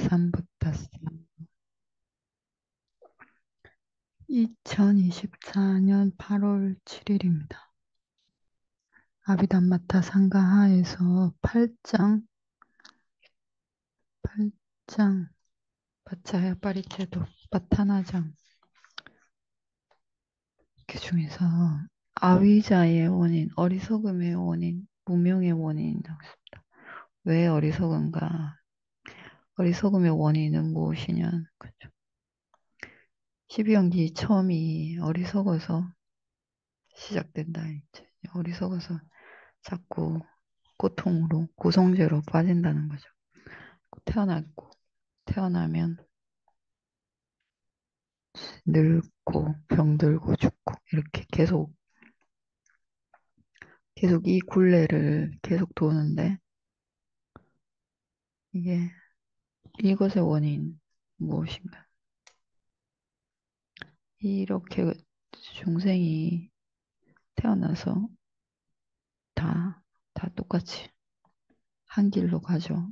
3부터 2024년 8월 7일입니다. 아비단마타 상가하에서 8장 바차야 파리채도 바타나장 그 중에서 아위자의 원인, 어리석음의 원인, 무명의 원인이라고 했습니다. 왜 어리석은가? 어리석음의 원인은 무엇이냐? 그죠? 12연기 처음이 어리석어서 시작된다. 이제 어리석어서 자꾸 고통으로, 고성제로 빠진다는 거죠. 태어났고, 태어나면 늙고, 병들고, 죽고, 이렇게 계속 이 굴레를 계속 도는데, 이게, 이것의 원인 무엇인가? 이렇게 중생이 태어나서 다, 다 똑같이 한 길로 가죠.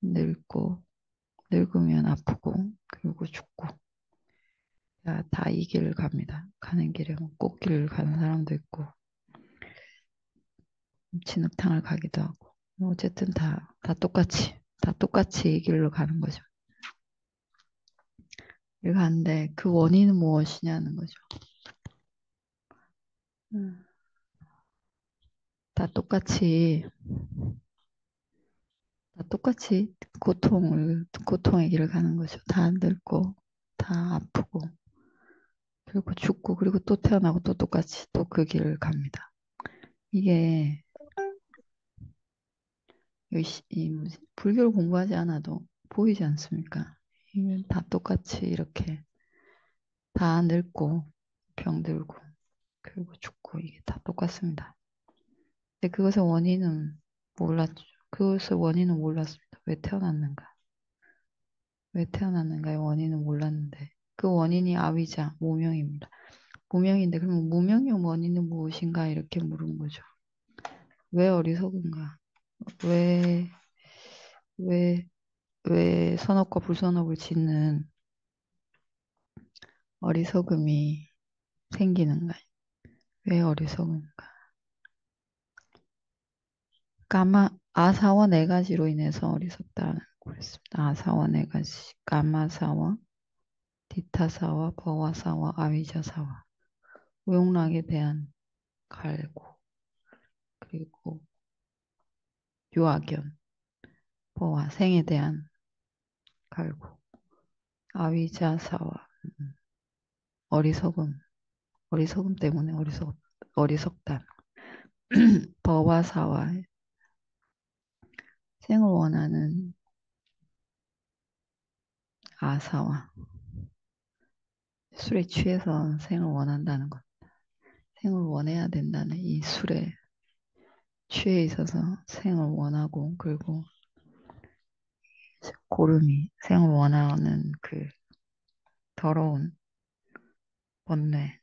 늙고, 늙으면 아프고, 그리고 죽고. 다 이 길을 갑니다. 가는 길에 뭐 꽃길을 가는 사람도 있고, 진흙탕을 가기도 하고. 어쨌든 다 똑같이 이 길로 가는 거죠. 일 가는데 그 원인은 무엇이냐는 거죠. 음, 다 똑같이, 다 똑같이 고통의 길을 가는 거죠. 다 늙고, 다 아프고, 그리고 죽고, 그리고 또 태어나고 또 똑같이 또 그 길을 갑니다. 이게 이 뭐지? 불교를 공부하지 않아도 보이지 않습니까? 이게 다 똑같이 이렇게 다 늙고, 병들고, 그리고 죽고, 이게 다 똑같습니다. 근데 그것의 원인은 몰랐죠. 그것의 원인은 몰랐습니다. 왜 태어났는가? 왜 태어났는가의 원인은 몰랐는데 그 원인이 아위자, 무명입니다. 무명인데 그러면 무명의 원인은 무엇인가 이렇게 물은 거죠. 왜 어리석은가? 왜, 왜, 왜 선업과 불선업을 짓는 어리석음이 생기는가? 왜 어리석은가? 아사와 네 가지로 인해서 어리석다는 거였습니다. 아사와 네 가지. 까마사와 디타사와 버와사와 아위자사와 우용락에 대한 갈고 그리고 유아견 버와 생에 대한 갈고 아위자사와 음, 어리석음 어리석음 때문에 어리석다 버와사와 생을 원하는 아사와 술에 취해서 생을 원한다는 것 생을 원해야 된다는 이 술에 취해 있어서 생을 원하고 그리고 고름이 생을 원하는 그 더러운 번뇌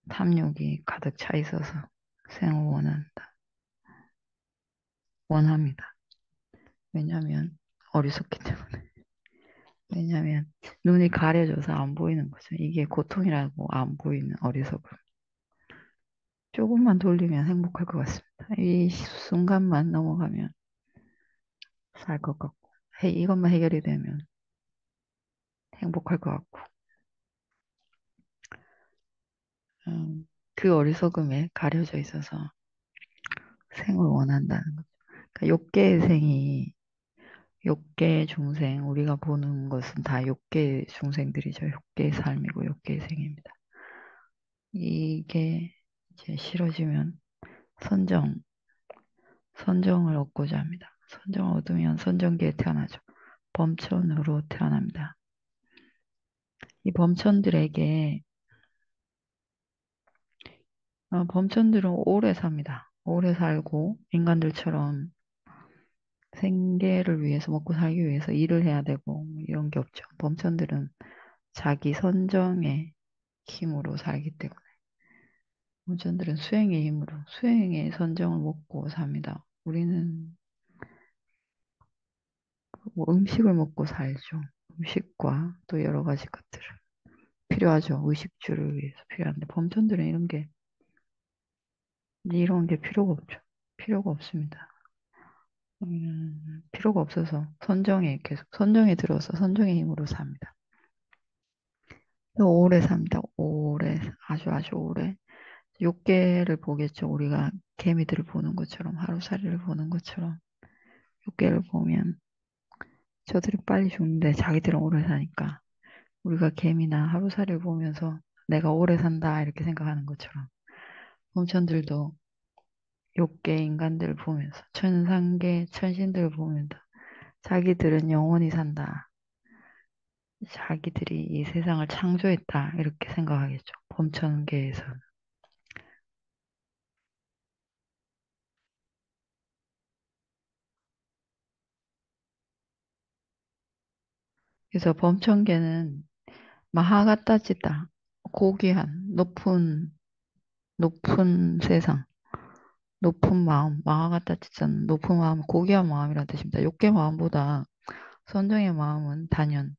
탐욕이 가득 차 있어서 생을 원합니다. 왜냐하면 어리석기 때문에. 왜냐하면 눈이 가려져서 안 보이는 거죠. 이게 고통이라고 안 보이는 어리석음. 조금만 돌리면 행복할 것 같습니다. 이 순간만 넘어가면 살 것 같고, 이것만 해결이 되면 행복할 것 같고, 그 어리석음에 가려져 있어서 생을 원한다는 거죠. 그러니까 욕계의 생이 욕계 중생, 우리가 보는 것은 다 욕계 중생들이죠. 욕계의 삶이고 욕계의 생입니다. 이게 이제 싫어지면 선정, 선정을 얻고자 합니다. 선정을 얻으면 선정계에 태어나죠. 범천으로 태어납니다. 이 범천들에게, 범천들은 오래 삽니다. 오래 살고, 인간들처럼 생계를 위해서, 먹고 살기 위해서 일을 해야 되고, 이런 게 없죠. 범천들은 자기 선정의 힘으로 살기 때문에. 범천들은 수행의 힘으로, 수행의 선정을 먹고 삽니다. 뭐 음식을 먹고 살죠. 음식과 또 여러 가지 것들을 필요하죠. 의식주를 위해서 필요한데 범천들은 이런 게 필요가 없죠. 필요가 없습니다. 필요가 없어서 선정에 계속 선정에 들어서 선정의 힘으로 삽니다. 오래 삽니다. 오래 아주 아주 오래. 육개를 보겠죠. 우리가 개미들을 보는 것처럼 하루살이를 보는 것처럼 육개를 보면 저들이 빨리 죽는데 자기들은 오래 사니까 우리가 개미나 하루살이를 보면서 내가 오래 산다 이렇게 생각하는 것처럼 범천들도 욕계 인간들을 보면서 천상계 천신들을 보면서 자기들은 영원히 산다. 자기들이 이 세상을 창조했다. 이렇게 생각하겠죠. 범천계에서는. 그래서 범천계는 마하가타치다. 고귀한 높은 세상, 높은 마음, 마하가타치자는 높은 마음, 고귀한 마음이라는 뜻입니다. 욕계 마음보다 선정의 마음은 단연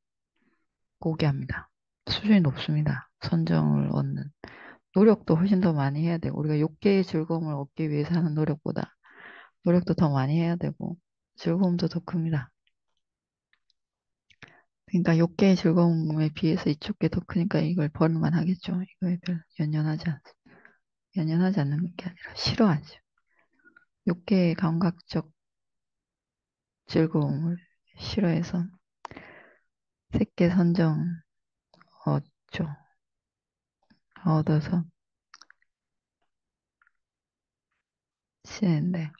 고귀합니다. 수준이 높습니다. 선정을 얻는. 노력도 훨씬 더 많이 해야 되고, 우리가 욕계의 즐거움을 얻기 위해서 하는 노력보다 노력도 더 많이 해야 되고, 즐거움도 더 큽니다. 그러니까 욕계의 즐거움에 비해서 이쪽 게 더 크니까 이걸 버릴만 하겠죠. 이거에 별 연연하지 않는 게 아니라 싫어하죠. 욕계의 감각적 즐거움을 싫어해서 새끼 선정 얻죠. 얻어서 지내는데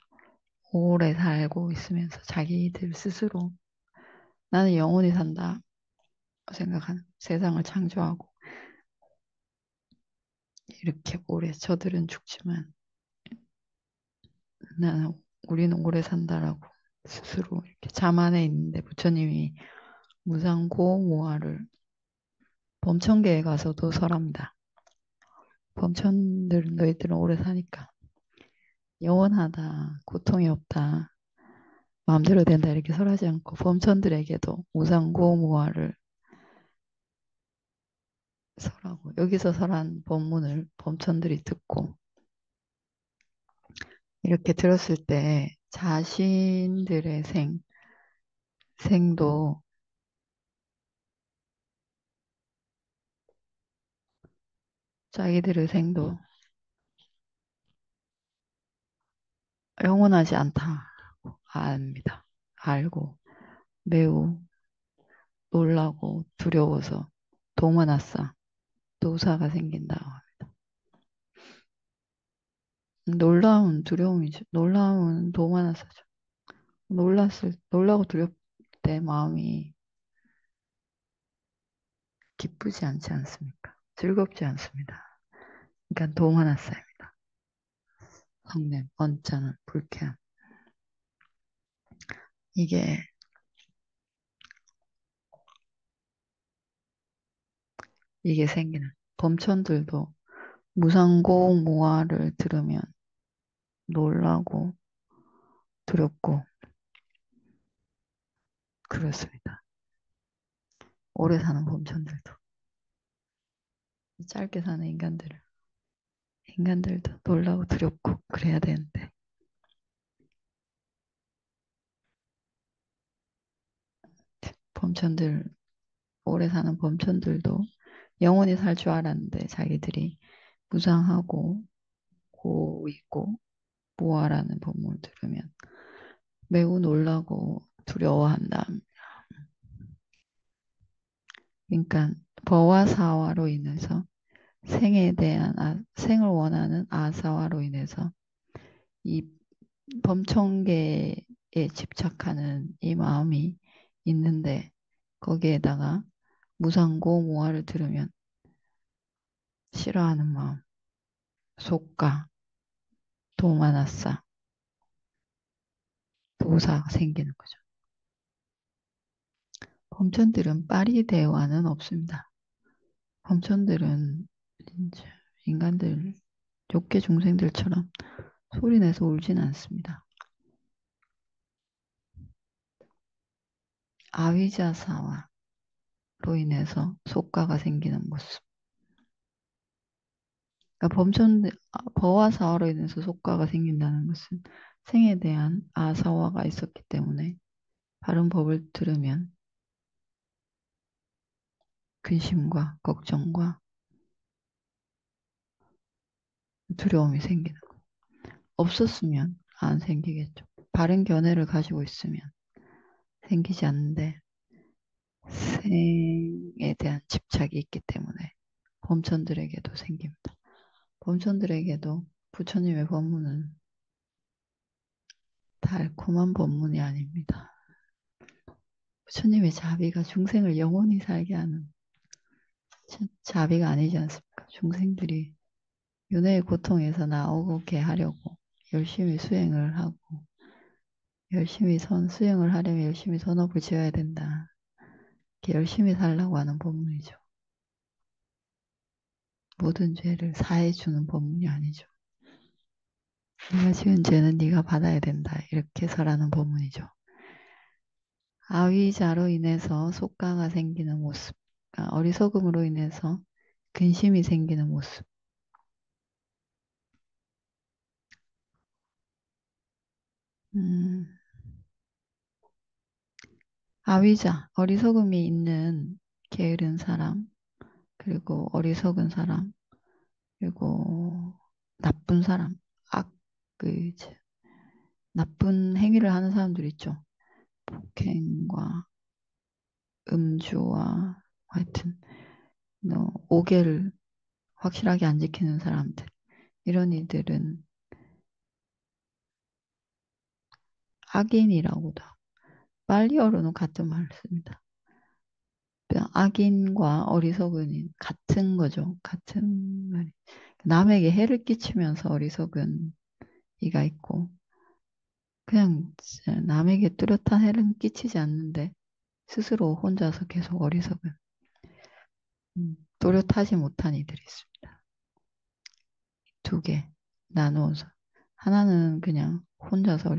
오래 살고 있으면서 자기들 스스로 나는 영원히 산다 생각하는 세상을 창조하고 이렇게 오래 저들은 죽지만 나는 우리는 오래 산다라고 스스로 이렇게 자만해 있는데 부처님이 무상고무아를 범천계에 가서도 설합니다. 범천들은 너희들은 오래 사니까 영원하다, 고통이 없다, 마음대로 된다 이렇게 설하지 않고 범천들에게도 무상고무아를 설하고 여기서 설한 법문을 범천들이 듣고 이렇게 들었을 때 자신들의 생도 자기들의 생도 영원하지 않다 압니다. 알고 매우 놀라고 두려워서 도마나싸 도사가 생긴다. 놀라운 두려움이죠. 놀라운 도마나싸죠. 놀라고 두렵 때 마음이 기쁘지 않지 않습니까? 즐겁지 않습니다. 그러니까 도마나싸입니다. 성냄, 언짢은, 불쾌함. 이게 생기는 범천들도 무상고무화를 들으면 놀라고 두렵고 그렇습니다. 오래 사는 범천들도 짧게 사는 인간들도 놀라고 두렵고 그래야 되는데 범천들 오래 사는 범천들도 영원히 살 줄 알았는데 자기들이 무상하고 고있고 무아라는 법문을 들으면 매우 놀라고 두려워한다. 그러니까 버와 사와로 인해서 생을 원하는 아사와로 인해서 이 범청계에 집착하는 이 마음이 있는데 거기에다가 무상고 무아를 들으면 싫어하는 마음, 속가, 도마나싸, 도사가 생기는 거죠. 범천들은 파리 대화는 없습니다. 범천들은 이제 인간들, 욕계 중생들처럼 소리내서 울진 않습니다. 아위자사와로 인해서 속가가 생기는 모습. 그러니까 버와 사화로 인해서 속가가 생긴다는 것은 생에 대한 아사화가 있었기 때문에 바른 법을 들으면 근심과 걱정과 두려움이 생기는 거. 없었으면 안 생기겠죠. 바른 견해를 가지고 있으면 생기지 않는데 생에 대한 집착이 있기 때문에 범천들에게도 생깁니다. 범천들에게도 부처님의 법문은 달콤한 법문이 아닙니다. 부처님의 자비가 중생을 영원히 살게 하는 자비가 아니지 않습니까? 중생들이 윤회의 고통에서 나오게 하려고 열심히 수행을 하고 수행을 하려면 열심히 선업을 지어야 된다. 이렇게 열심히 살라고 하는 법문이죠. 모든 죄를 사해 주는 법문이 아니죠. 네가 지은 죄는 네가 받아야 된다. 이렇게 설하는 법문이죠. 아위자로 인해서 속가가 생기는 모습, 어리석음으로 인해서 근심이 생기는 모습. 음, 아위자, 어리석음이 있는 게으른 사람, 그리고 어리석은 사람, 그리고 나쁜 사람, 악, 그, 이제 나쁜 행위를 하는 사람들 있죠. 폭행과 음주와 하여튼, 오개를 확실하게 안 지키는 사람들. 이런 이들은 악인이라고도 하고, 빨리어로는 같은 말을 씁니다. 악인과 어리석은인 같은 거죠. 같은 말이. 남에게 해를 끼치면서 어리석은 이가 있고 그냥 남에게 뚜렷한 해를 끼치지 않는데 스스로 혼자서 계속 어리석은 또렷하지 못한 이들이 있습니다. 두 개 나누어서 하나는 그냥 혼자서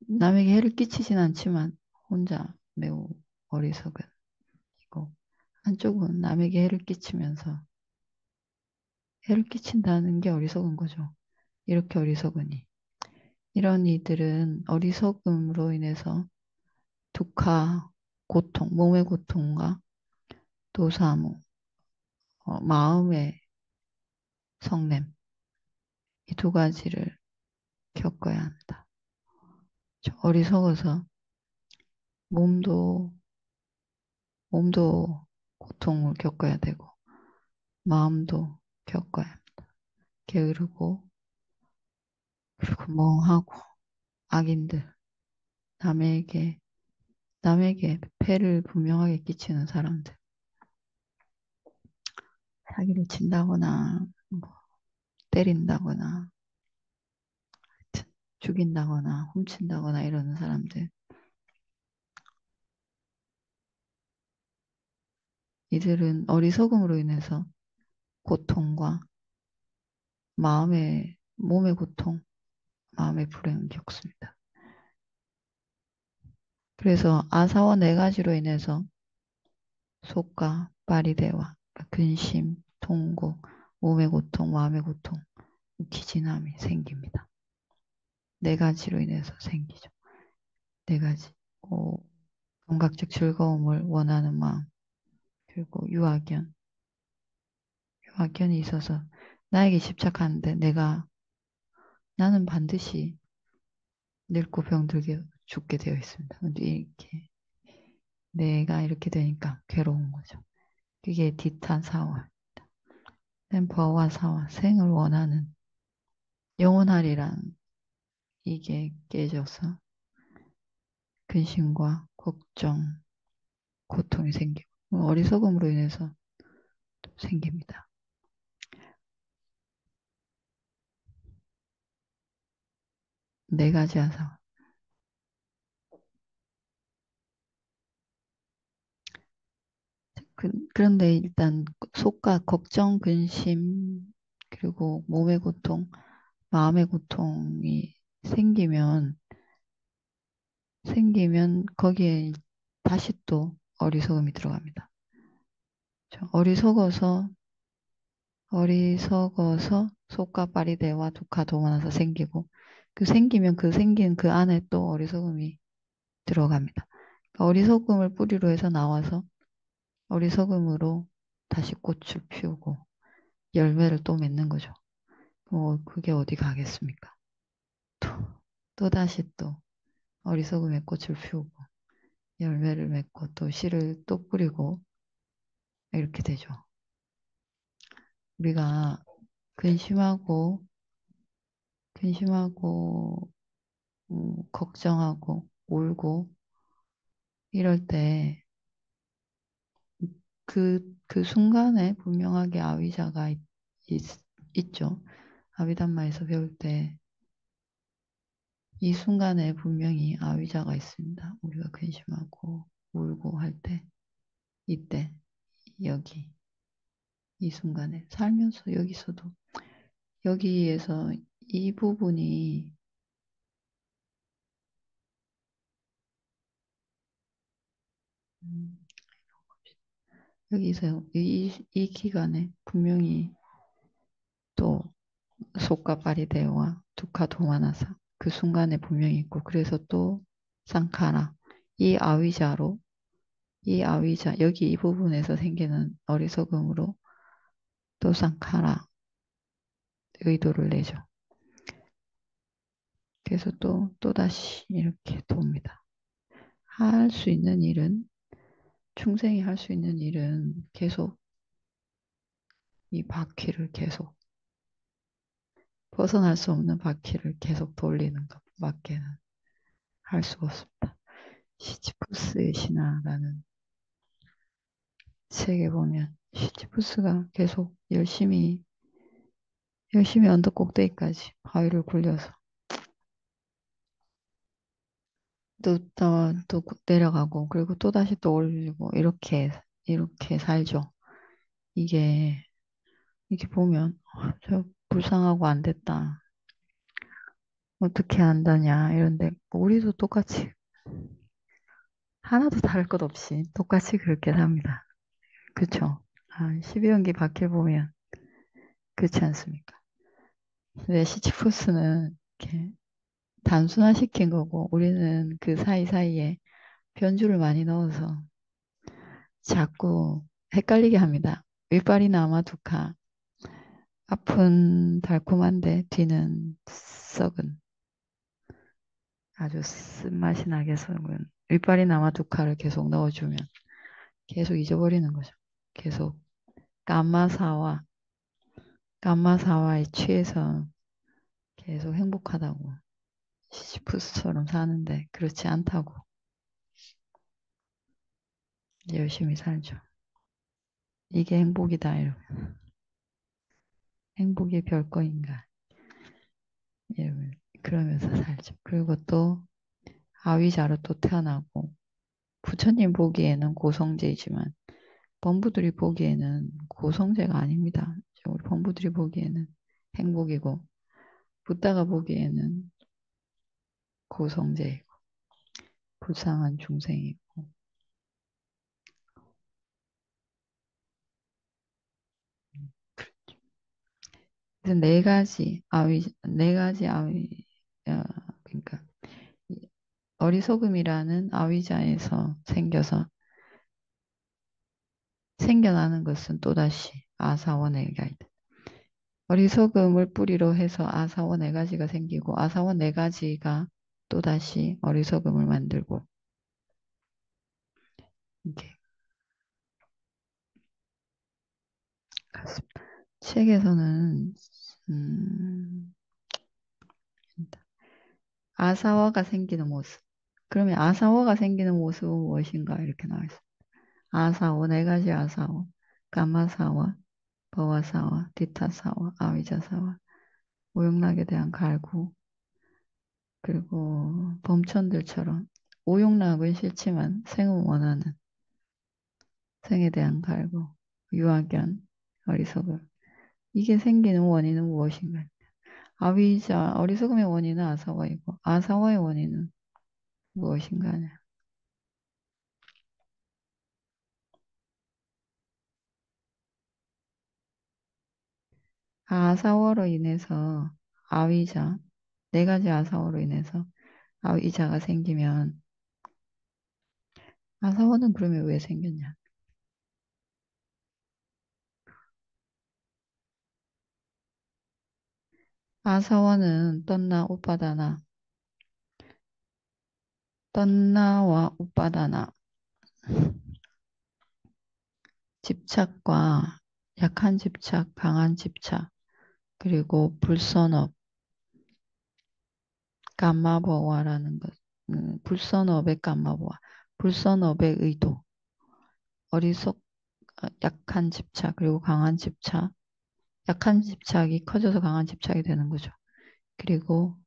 남에게 해를 끼치진 않지만 혼자 매우 어리석은 이고 한쪽은 남에게 해를 끼치면서 해를 끼친다는 게 어리석은 거죠. 이렇게 어리석으니. 이런 이들은 어리석음으로 인해서 두카, 고통, 몸의 고통과 도사무, 마음의 성냄, 이 두 가지를 겪어야 한다. 어리석어서 몸도, 몸도 고통을 겪어야 되고, 마음도 겪어야 합니다. 게으르고, 그리고 멍하고, 악인들, 남에게, 남에게 폐를 분명하게 끼치는 사람들, 사기를 친다거나, 뭐, 때린다거나, 죽인다거나, 훔친다거나 이러는 사람들, 이들은 어리석음으로 인해서 고통과 몸의 고통, 마음의 불행을 겪습니다. 그래서 아사와 네 가지로 인해서 속과 파리대와 근심, 통고, 몸의 고통, 마음의 고통, 기진함이 생깁니다. 네 가지로 인해서 생기죠. 네 가지. 감각적 즐거움을 원하는 마음, 그리고 유학견이 있어서 나에게 집착하는데 나는 반드시 늙고 병들게 죽게 되어 있습니다. 근데 이렇게 내가 이렇게 되니까 괴로운 거죠. 그게 디탄사와 템퍼와 사와 생을 원하는 영원하리란 이게 깨져서 근심과 걱정, 고통이 생기고 어리석음으로 인해서 또 생깁니다. 네 가지 아사. 그런데 일단 속과 걱정, 근심, 그리고 몸의 고통, 마음의 고통이 생기면 생기면 거기에 다시 또 어리석음이 들어갑니다. 어리석어서 속과 파리대와 두카 도만해서 생기고 그 생기면 그 생긴 그 안에 또 어리석음이 들어갑니다. 그러니까 어리석음을 뿌리로 해서 나와서 어리석음으로 다시 꽃을 피우고 열매를 또 맺는 거죠. 그게 어디 가겠습니까? 또, 또 다시 또 어리석음의 꽃을 피우고 열매를 맺고 또 씨를 또 뿌리고 이렇게 되죠. 우리가 근심하고 근심하고 걱정하고 울고 이럴 때 그 순간에 분명하게 아위자가 있, 있죠. 아비담마에서 배울 때 이 순간에 분명히 아위자가 있습니다. 우리가 근심하고 울고 할 때, 이때, 여기, 이 순간에 살면서 여기서도 여기에서 이 부분이 음, 여기서 이 기간에 분명히 또 속과 파리대와 두카 도마나사 그 순간에 분명히 있고 그래서 또 상카라 이 아위자로 이 아위자 여기 이 부분에서 생기는 어리석음으로 또 상카라 의도를 내죠. 그래서 또다시 이렇게 돕니다. 할 수 있는 일은 충생이 할 수 있는 일은 계속 이 바퀴를 계속 벗어날 수 없는 바퀴를 계속 돌리는 것밖에는 할 수가 없습니다. 시지푸스의 신화라는 책에 보면 시지푸스가 계속 열심히 언덕 꼭대기까지 바위를 굴려서 또 내려가고 그리고 또 다시 또 올리고 이렇게 살죠. 이게 이렇게 보면 저 불쌍하고 안 됐다. 어떻게 한다냐 이런데 우리도 똑같이 하나도 다를 것 없이 똑같이 그렇게 삽니다. 그쵸? 12연기 바퀴 보면 그렇지 않습니까? 근데 시치푸스는 이렇게 단순화시킨 거고 우리는 그 사이사이에 변주를 많이 넣어서 자꾸 헷갈리게 합니다. 윗발이 나마두카 앞은 달콤한데 뒤는 썩은 아주 쓴맛이 나게 썩은 윗발이 나마두카를 계속 넣어주면 계속 잊어버리는 거죠. 계속 감마사와 감마사와에 취해서 계속 행복하다고 시시푸스처럼 사는데 그렇지 않다고 열심히 살죠. 이게 행복이다 이러면 행복이 별거인가 이러면 그러면서 살죠. 그리고 또 아위자로 또 태어나고 부처님 보기에는 고성제이지만 범부들이 보기에는 고성제가 아닙니다. 우리 범부들이 보기에는 행복이고 붓다가 보기에는 고성제이고 불쌍한 중생이고 그래서 네 가지 아위 그러니까 어리석음이라는 아위자에서 생겨나는 것은 또다시 아사원 네 가지. 어리석음을 뿌리로 해서 아사원 네 가지가 생기고 아사원 네 가지가 또다시 어리석음을 만들고 이게 같습니다. 책에서는 음, 아사와가 생기는 모습. 그러면 아사와가 생기는 모습은 무엇인가 이렇게 나와 있습니다. 아사와 네 가지 아사와, 가마사와, 버와사와, 디타사와, 아위자사와, 오용락에 대한 갈구, 그리고 범천들처럼 오용락은 싫지만 생은 원하는 생에 대한 갈구, 유아견, 어리석음. 이게 생기는 원인은 무엇인가? 어리석음의 원인은 아사와이고, 아사와의 원인은 무엇인가냐. 아사워로 인해서 아위자, 네 가지 아사워로 인해서 아위자가 생기면 아사워는 그러면 왜 생겼냐? 아사워는 떤나와 우빠다나 집착과 약한 집착, 강한 집착, 그리고 불선업, 감마보와라는 것, 불선업의 감마보와, 불선업의 의도, 어리석, 약한 집착, 그리고 강한 집착, 약한 집착이 커져서 강한 집착이 되는 거죠. 그리고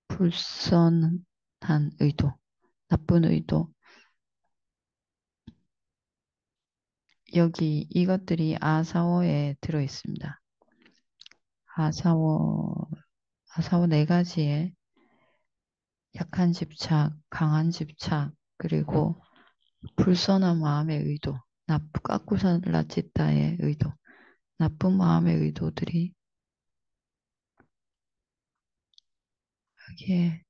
불선한 의도, 나쁜 의도, 여기 이것들이 아사워에 들어 있습니다. 아사워, 아사워 네 가지에 약한 집착, 강한 집착, 그리고 불선한 마음의 의도, 까꾸살라찌따의 의도, 나쁜 마음의 의도들이 여기에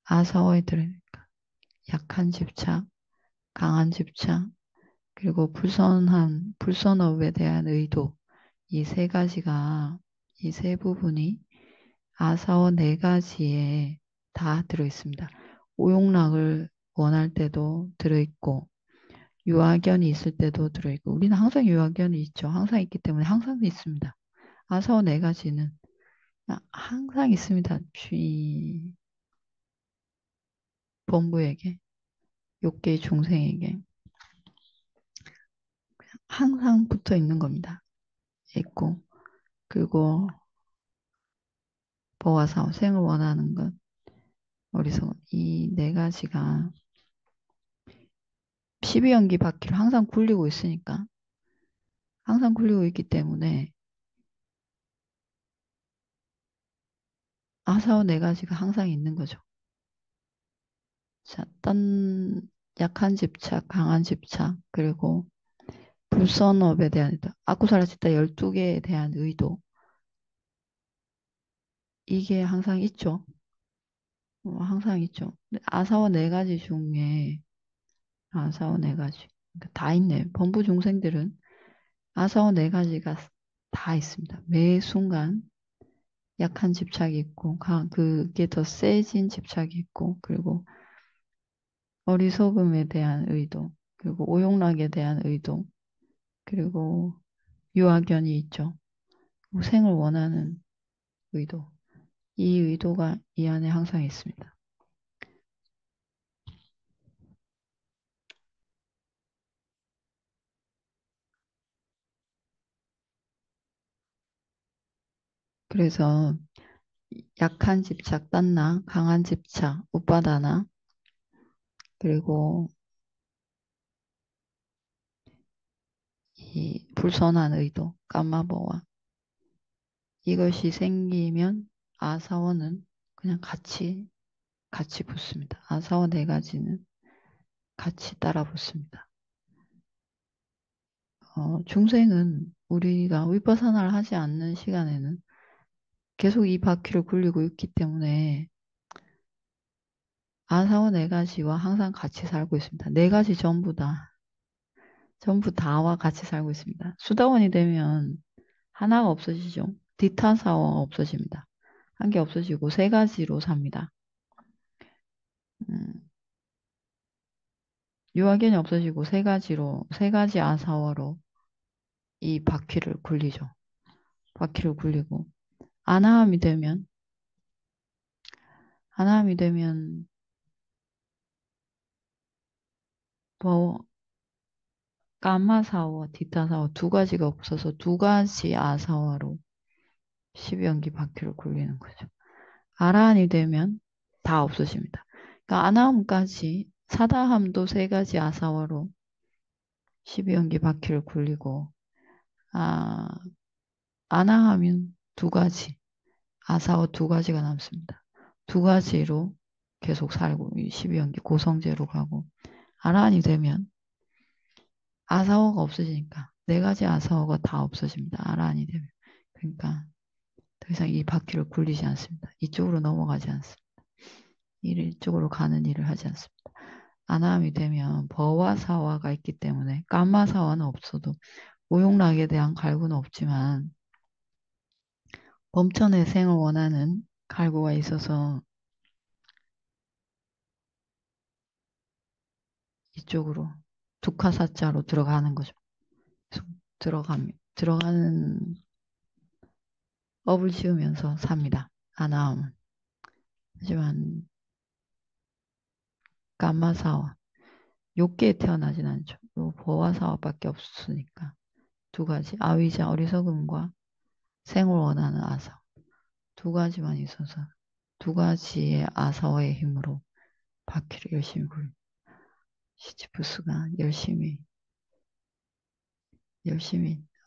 아사워에 들으니까 약한 집착, 강한 집착, 그리고 불선업에 대한 의도, 이 세 가지가, 이 세 부분이 아사워 네 가지에 다 들어있습니다. 오용락을 원할 때도 들어있고, 유아견이 있을 때도 들어있고, 우리는 항상 유아견이 있죠. 항상 있기 때문에 항상 있습니다. 아사오 네 가지는 항상 있습니다. 주의 본부에게, 욕계 중생에게 항상 붙어 있는 겁니다. 있고, 그리고 보아사오, 생을 원하는 것, 어리석은 이 네 가지가 12연기 바퀴를 항상 굴리고 있으니까, 항상 굴리고 있기 때문에 아사오 네 가지가 항상 있는 거죠. 자, 약한 집착, 강한 집착, 그리고 불선업에 대한 의도, 아쿠사라치타 12개에 대한 의도, 이게 항상 있죠. 항상 있죠. 근데 아사와 네 가지 중에, 아사와 네 가지. 그러니까 다 있네. 범부 중생들은 아사와 네 가지가 다 있습니다. 매 순간 약한 집착이 있고, 그게 더 세진 집착이 있고, 그리고 어리석음에 대한 의도, 그리고 오용락에 대한 의도, 그리고 유아견이 있죠. 생을 원하는 의도. 이 의도가 이 안에 항상 있습니다. 그래서 약한 집착, 딴나, 강한 집착, 우빠다나, 그리고 이 불선한 의도, 까마버와 이것이 생기면 아사원은 그냥 같이 붙습니다. 아사원 네 가지는 같이 따라 붙습니다. 중생은 우리가 위파사나를 하지 않는 시간에는 계속 이 바퀴를 굴리고 있기 때문에 아사원 네 가지와 항상 같이 살고 있습니다. 네 가지 전부 다와 같이 살고 있습니다. 수다원이 되면 하나가 없어지죠. 디타사워가 없어집니다. 한 개 없어지고 세 가지로 삽니다. 음, 유아견이 없어지고 세 가지 아사워로 이 바퀴를 굴리죠. 바퀴를 굴리고 아나함이 되면 아나함이 되면 뭐 까마사워, 디타사워 두 가지가 없어서 두 가지 아사워로 12연기 바퀴를 굴리는 거죠. 아라한이 되면 다 없어집니다. 그러니까 아나함까지 사다함도 세 가지 아사워로 12연기 바퀴를 굴리고 아, 아나하면 두 가지, 아사워 두 가지가 남습니다. 두 가지로 계속 살고 12연기 고성제로 가고 아란이 되면 아사호가 없어지니까 네 가지 아사호가 다 없어집니다. 아란이 되면. 그러니까 더 이상 이 바퀴를 굴리지 않습니다. 이쪽으로 넘어가지 않습니다. 이쪽으로 가는 일을 하지 않습니다. 아나함이 되면 버와 사화가 있기 때문에 감마 사화는 없어도 오용락에 대한 갈구는 없지만 범천의 생을 원하는 갈구가 있어서 이쪽으로 두카사자로 들어가는 거죠. 들어가는 업을 지으면서 삽니다. 아나함은. 하지만 감마사와 욕계에 태어나진 않죠. 요 보아사와밖에 없으니까 두 가지 아위자 어리석음과 생을 원하는 아사 두 가지만 있어서 두 가지의 아사와의 힘으로 바퀴를 열심히 굴 시지프스가 열심히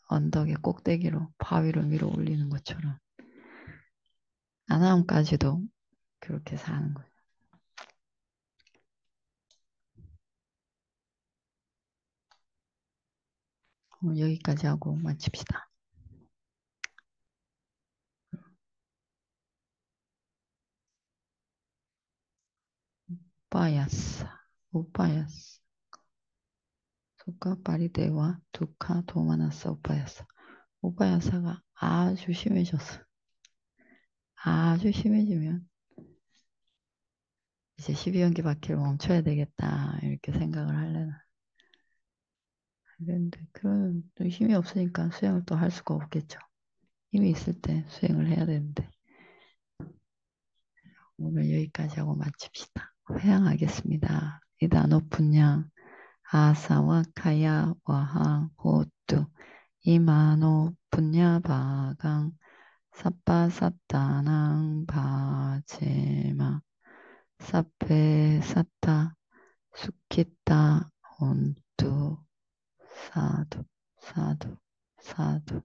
언덕의 꼭대기로 바위를 밀어 올리는 것처럼 아나함까지도 그렇게 사는 거예요. 오늘 여기까지 하고 마칩시다. 우파야사, 우파야사, 소카 파리데와 두카 도마나사 우파야사. 우파야사가 아주 심해졌어. 아주 심해지면 이제 12연기 바퀴를 멈춰야 되겠다 이렇게 생각을 하려나. 그런데 그런 힘이 없으니까 수행을 또 할 수가 없겠죠. 힘이 있을 때 수행을 해야 되는데 오늘 여기까지 하고 마칩시다. 회양하겠습니다. 이다노 분양 아사와 카야 와항 호뚜 이마노 분야바강 사빠사따낭 바제마 사페 사타 수키타 온투 사두 사두 사두